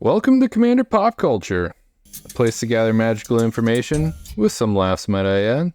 Welcome to Commander Pop Culture, a place to gather magical information with some laughs, might I add.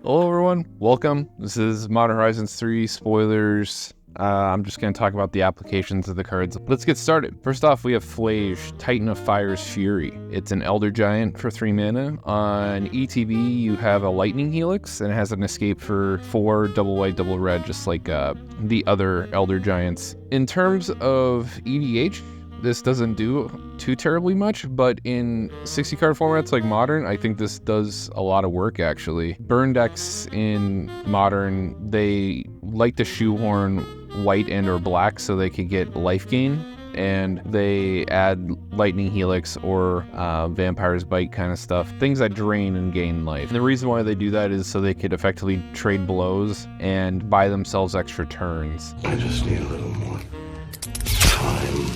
Hello everyone, welcome. This is Modern Horizons 3 spoilers. I'm just going to talk about the applications of the cards. Let's get started. First off, we have Flage, Titan of Fire's Fury. It's an Elder Giant for 3 mana. On ETB, you have a Lightning Helix, and it has an escape for 4 double white, double red, just like the other Elder Giants. In terms of EDH, this doesn't do too terribly much, but in 60 card formats like Modern, I think this does a lot of work actually. Burn decks in Modern, they like to shoehorn white and or black so they could get life gain, and they add Lightning Helix or Vampire's Bite kind of stuff, things that drain and gain life. And the reason why they do that is so they could effectively trade blows and buy themselves extra turns. I just need a little more time.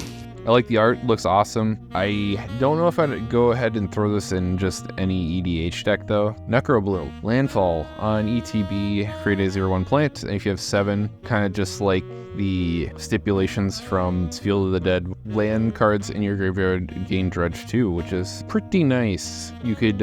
I like the art, looks awesome. I don't know if I'd go ahead and throw this in just any EDH deck though. Necrobloom, landfall on ETB, create a 0/1 plant, and if you have 7, kind of just like the stipulations from Field of the Dead, land cards in your graveyard gain Dredge too, which is pretty nice. You could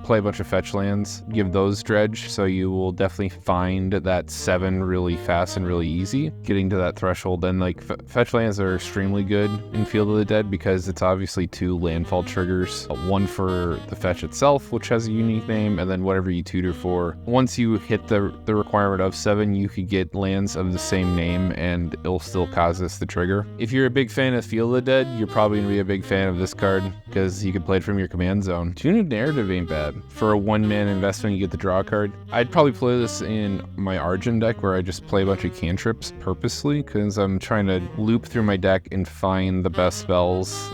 play a bunch of fetch lands, give those Dredge, so you will definitely find that 7 really fast and really easy, getting to that threshold. And like fetch lands are extremely good in Field of the Dead because it's obviously 2 landfall triggers, one for the fetch itself, which has a unique name, and then whatever you tutor for. Once you hit the requirement of 7, you could get lands of the same name and it'll still cause this to trigger. If you're a big fan of Field of the Dead, you're probably gonna be a big fan of this card because you can play it from your command zone. Tune of Narrative ain't bad. For a 1-mana investment, you get the draw card. I'd probably play this in my Argent deck where I just play a bunch of cantrips purposely because I'm trying to loop through my deck and find the best spells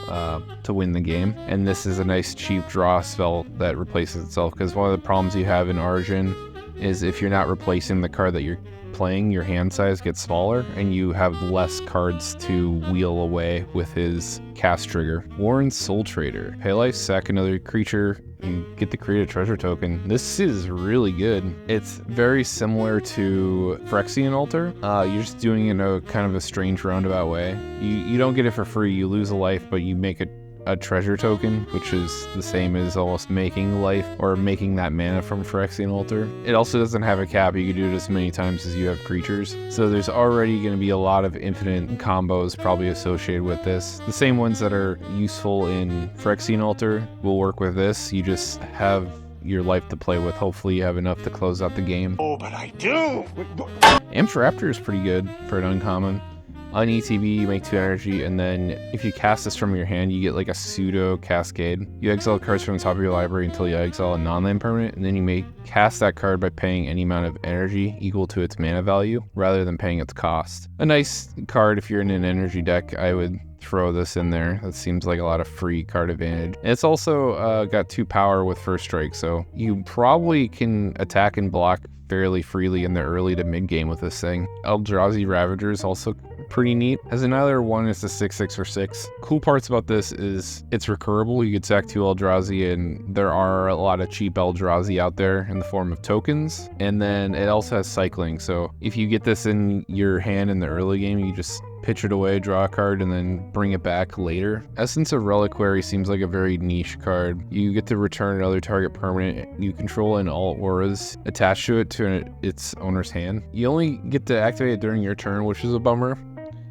to win the game. And this is a nice cheap draw spell that replaces itself, because one of the problems you have in Argent is if you're not replacing the card that you're playing, your hand size gets smaller and you have less cards to wheel away with his cast trigger. Warren's Soul Trader. Pay life, sack another creature, you get to create a treasure token. This is really good. It's very similar to Phyrexian Altar. You're just doing it in a kind of a strange roundabout way. You don't get it for free, you lose a life, but you make a treasure token, which is the same as almost making life or making that mana from Phyrexian Altar. It also doesn't have a cap. You can do it as many times as you have creatures. So there's already going to be a lot of infinite combos probably associated with this. The same ones that are useful in Phyrexian Altar will work with this. You just have your life to play with. Hopefully you have enough to close out the game. Oh, but I do! Amped Raptor is pretty good for an uncommon. On ETB, you make 2 energy, and then if you cast this from your hand, you get like a pseudo cascade. You exile cards from the top of your library until you exile a non-land permanent, and then you may cast that card by paying any amount of energy equal to its mana value, rather than paying its cost. A nice card if you're in an energy deck. I would throw this in there. That seems like a lot of free card advantage. And it's also got 2 power with first strike, so you probably can attack and block fairly freely in the early to mid game with this thing. Eldrazi Ravager is also pretty neat. Has another 1, it's a 6/6 for 6. Cool parts about this is it's recurable. You could sack 2 Eldrazi, and there are a lot of cheap Eldrazi out there in the form of tokens. And then it also has cycling, so if you get this in your hand in the early game, you just pitch it away, draw a card, and then bring it back later. Essence of Reliquary seems like a very niche card. You get to return another target permanent you control and all auras attached to it to its owner's hand. You only get to activate it during your turn, which is a bummer.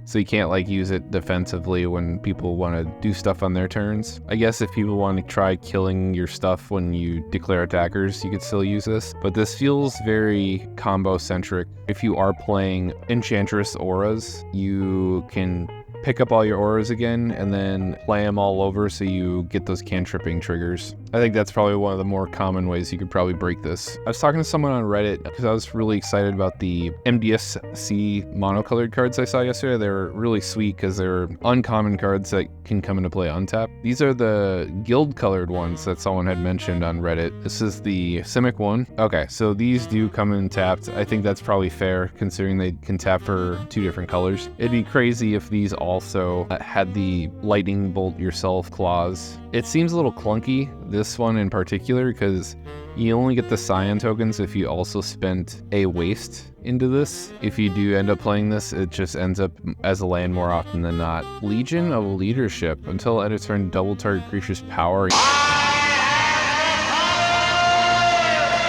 So you can't like use it defensively when people want to do stuff on their turns. I guess if people want to try killing your stuff when you declare attackers, you could still use this. But this feels very combo centric. If you are playing Enchantress auras, you can pick up all your auras again and then play them all over so you get those cantripping triggers. I think that's probably one of the more common ways you could probably break this. I was talking to someone on Reddit because I was really excited about the MDFC monocolored cards I saw yesterday. They were really sweet because they're uncommon cards that can come into play untapped. These are the guild colored ones that someone had mentioned on Reddit. This is the Simic one. Okay, so these do come in tapped. I think that's probably fair considering they can tap for 2 different colors. It'd be crazy if these all also had the lightning bolt yourself clause. It seems a little clunky, this one in particular, because you only get the Scion tokens if you also spent a waste into this. If you do end up playing this, it just ends up as a land more often than not. Legion of Leadership. Until end of turn, double target creature's power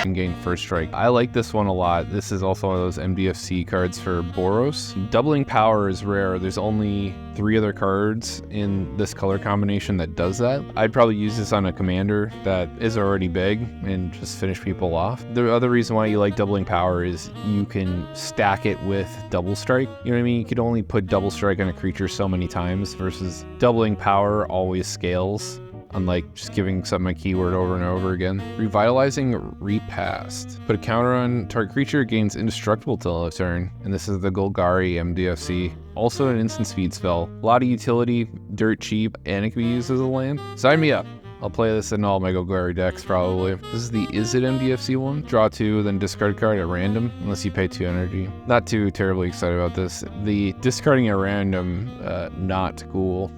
and gain first strike. I like this one a lot. This is also one of those MDFC cards for Boros. Doubling power is rare. There's only 3 other cards in this color combination that does that. I'd probably use this on a commander that is already big and just finish people off. The other reason why you like doubling power is you can stack it with double strike. You know what I mean? You could only put double strike on a creature so many times versus doubling power always scales. Unlike just giving something a keyword over and over again. Revitalizing Repast. Put a counter on target creature, gains indestructible till end of turn. And this is the Golgari MDFC. Also an instant speed spell. A lot of utility, dirt cheap, and it can be used as a land. Sign me up. I'll play this in all my Golgari decks probably. This is the Is It MDFC one. Draw 2, then discard a card at random, unless you pay 2 energy. Not too terribly excited about this. The discarding at random, not cool.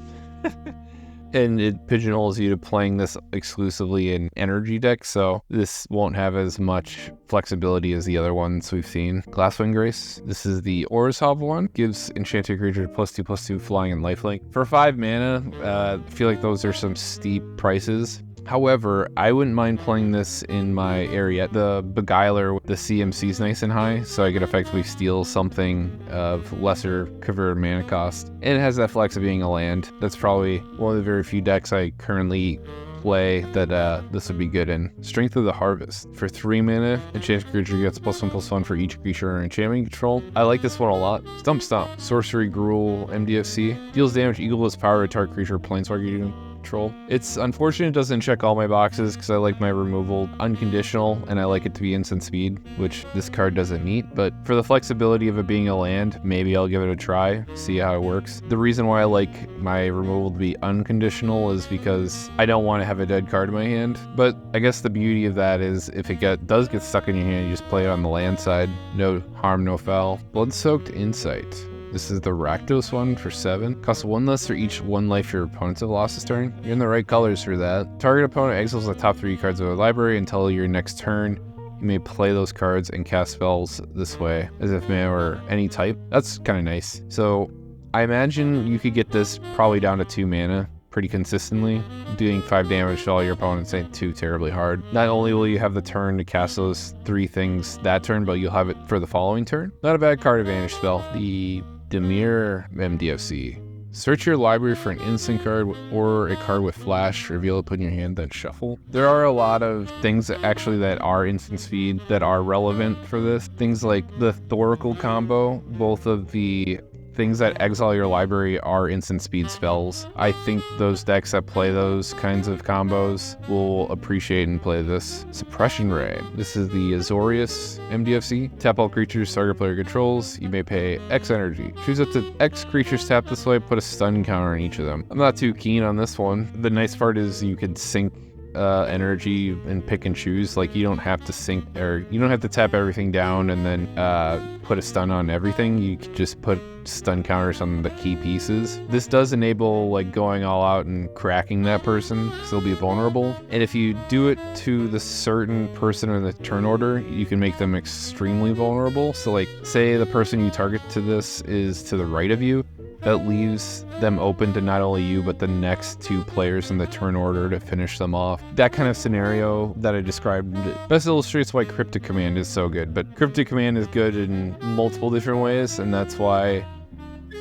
And it pigeonholes you to playing this exclusively in energy decks, so this won't have as much flexibility as the other ones we've seen. Glasswing Grace. This is the Orzhov one. Gives enchanted creature +2/+2 flying and lifelink. For 5 mana, I feel like those are some steep prices. However, I wouldn't mind playing this in my area. The Beguiler, the CMC is nice and high, so I could effectively steal something of lesser converted mana cost. And it has that flex of being a land. That's probably one of the very few decks I currently play that this would be good in. Strength of the Harvest. For 3 mana, enchanted creature gets +1/+1 for each creature under enchantment control. I like this one a lot. Stump Stomp. Sorcery Gruul MDFC. Deals damage equal to its power to target creature planeswalker you control. It's unfortunate it doesn't check all my boxes because I like my removal unconditional and I like it to be instant speed, which this card doesn't meet, but for the flexibility of it being a land, maybe I'll give it a try, see how it works. The reason why I like my removal to be unconditional is because I don't want to have a dead card in my hand, but I guess the beauty of that is if it does get stuck in your hand, you just play it on the land side. No harm, no foul. Blood-Soaked Insight. This is the Rakdos one for 7. Costs 1 less for each 1 life your opponents have lost this turn. You're in the right colors for that. Target opponent exiles the top 3 cards of their library until your next turn. You may play those cards and cast spells this way, as if mana were any type. That's kind of nice. So I imagine you could get this probably down to 2 mana pretty consistently. Doing 5 damage to all your opponents ain't too terribly hard. Not only will you have the turn to cast those 3 things that turn, but you'll have it for the following turn. Not a bad card advantage spell. The Demir MDFC. Search your library for an instant card or a card with flash, reveal it, put in your hand, then shuffle. There are a lot of things actually that are instant speed that are relevant for this. Things like the Thoracle combo, both of the things that exile your library are instant speed spells. I think those decks that play those kinds of combos will appreciate and play this. Suppression Ray. This is the Azorius MDFC. Tap all creatures target player controls. You may pay X energy. Choose up to X creatures tapped this way, put a stun counter on each of them. I'm not too keen on this one. The nice part is you can sync energy and pick and choose. Like you don't have to sync, or you don't have to tap everything down and then put a stun on everything. You can just put stun counters on the key pieces. This does enable like going all out and cracking that person because they'll be vulnerable. And if you do it to the certain person in the turn order, you can make them extremely vulnerable. So like say the person you target to this is to the right of you, that leaves them open to not only you, but the next 2 players in the turn order to finish them off. That kind of scenario that I described best illustrates why Cryptic Command is so good. But Cryptic Command is good in multiple different ways, and that's why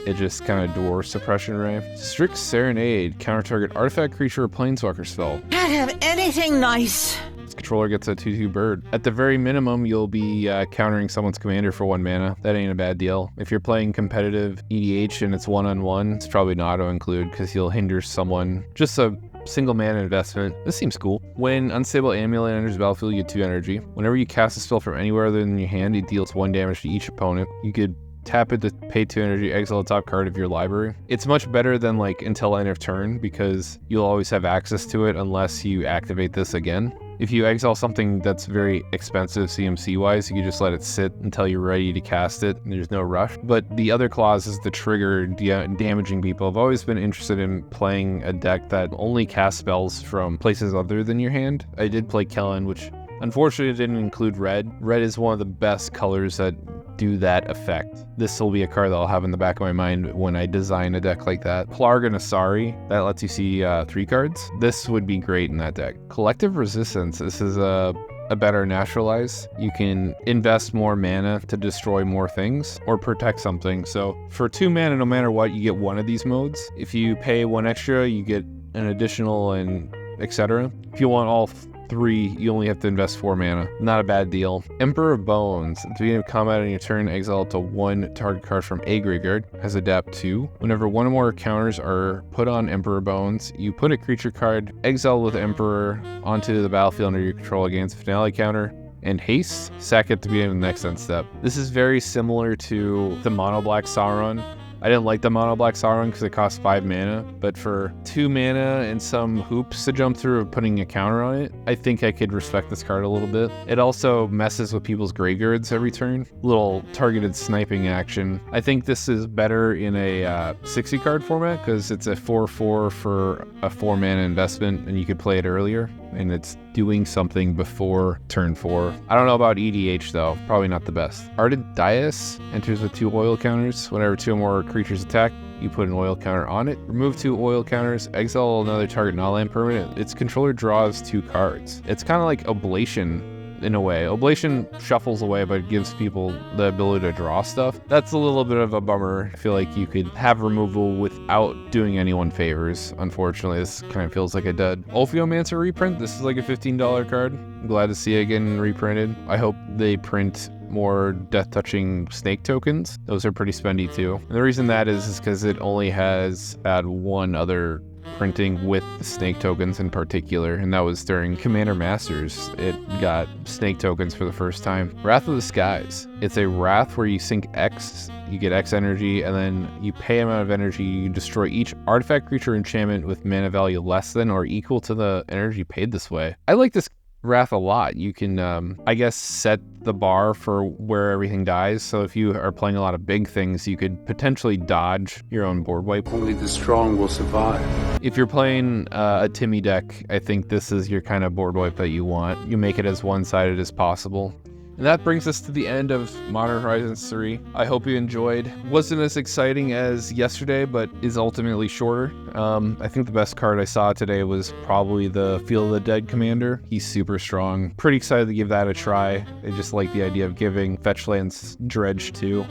it just kind of dwarfs Suppression Ray. Strict Serenade. Counter target artifact, creature, or planeswalker spell. Can't have anything nice. Controller gets a 2/2 bird. At the very minimum, you'll be countering someone's commander for 1 mana. That ain't a bad deal. If you're playing competitive EDH and it's 1-on-1, it's probably an auto-include because you'll hinder someone. Just a single mana investment. This seems cool. When Unstable Amulet enters the battlefield, you get 2 energy. Whenever you cast a spell from anywhere other than your hand, it deals 1 damage to each opponent. You could tap it to pay 2 energy, exile the top card of your library. It's much better than like until end of turn because you'll always have access to it unless you activate this again. If you exile something that's very expensive CMC-wise, you can just let it sit until you're ready to cast it, and there's no rush. But the other clause is the trigger damaging people. I've always been interested in playing a deck that only casts spells from places other than your hand. I did play Kellen, which unfortunately didn't include red. Red is one of the best colors that do that effect. This will be a card that I'll have in the back of my mind when I design a deck like that. Plarg and Asari, that lets you see 3 cards. This would be great in that deck. Collective Resistance, this is a better naturalize. You can invest more mana to destroy more things or protect something. So for 2 mana, no matter what, you get one of these modes. If you pay 1 extra, you get an additional and etc. If you want all 3, you only have to invest 4 mana. Not a bad deal. Emperor of Bones. At the beginning of combat on your turn, exile up to 1 target card from a graveyard. Has adapt 2. Whenever 1 or more counters are put on Emperor Bones, you put a creature card, exile with Emperor, onto the battlefield under your control against a finale counter, and haste, sack at the beginning of the next end step. This is very similar to the mono black Sauron. I didn't like the mono black Sauron because it costs 5 mana, but for 2 mana and some hoops to jump through of putting a counter on it, I think I could respect this card a little bit. It also messes with people's graveyards every turn. Little targeted sniping action. I think this is better in a 60 card format because it's a 4/4 for a 4 mana investment and you could play it earlier, and it's doing something before turn 4. I don't know about EDH though, probably not the best. Ardent Dais enters with 2 oil counters. Whenever 2 or more creatures attack, you put an oil counter on it. Remove 2 oil counters, exile another target non-land permanent. Its controller draws 2 cards. It's kind of like Oblation in a way. Oblation shuffles away, but it gives people the ability to draw stuff. That's a little bit of a bummer. I feel like you could have removal without doing anyone favors. Unfortunately, this kind of feels like a dud. Ophiomancer reprint. This is like a $15 card. I'm glad to see it getting reprinted. I hope they print more death-touching snake tokens. Those are pretty spendy too. And the reason that is because it only has had 1 other printing with the snake tokens in particular, and that was during Commander Masters. It got snake tokens for the first time. Wrath of the Skies. It's a wrath where you sink X, you get X energy, and then you pay amount of energy, you destroy each artifact, creature, enchantment with mana value less than or equal to the energy paid this way. I like this wrath a lot. You can, I guess, set the bar for where everything dies. So if you are playing a lot of big things, you could potentially dodge your own board wipe. Only the strong will survive. If you're playing a Timmy deck, I think this is your kind of board wipe that you want. You make it as one-sided as possible. And that brings us to the end of Modern Horizons 3. I hope you enjoyed. Wasn't as exciting as yesterday, but is ultimately shorter. I think the best card I saw today was probably the Field of the Dead Commander. He's super strong. Pretty excited to give that a try. I just like the idea of giving Fetchlands Dredge too.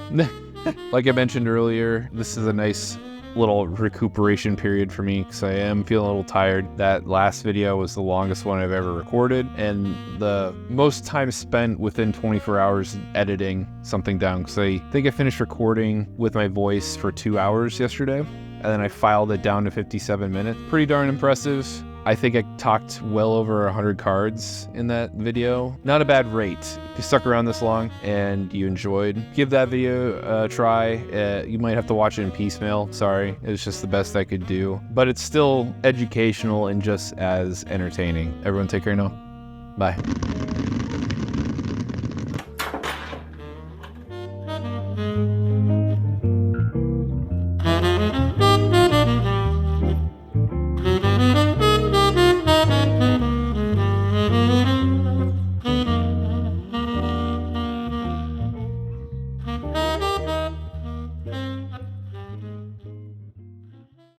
Like I mentioned earlier, this is a nice little recuperation period for me because I am feeling a little tired. That last video was the longest one I've ever recorded and the most time spent within 24 hours editing something down because I think I finished recording with my voice for 2 hours yesterday and then I filed it down to 57 minutes. Pretty darn impressive. I think I talked well over 100 cards in that video. Not a bad rate. If you stuck around this long and you enjoyed, give that video a try. You might have to watch it in piecemeal. Sorry, it was just the best I could do. But it's still educational and just as entertaining. Everyone take care now. Bye.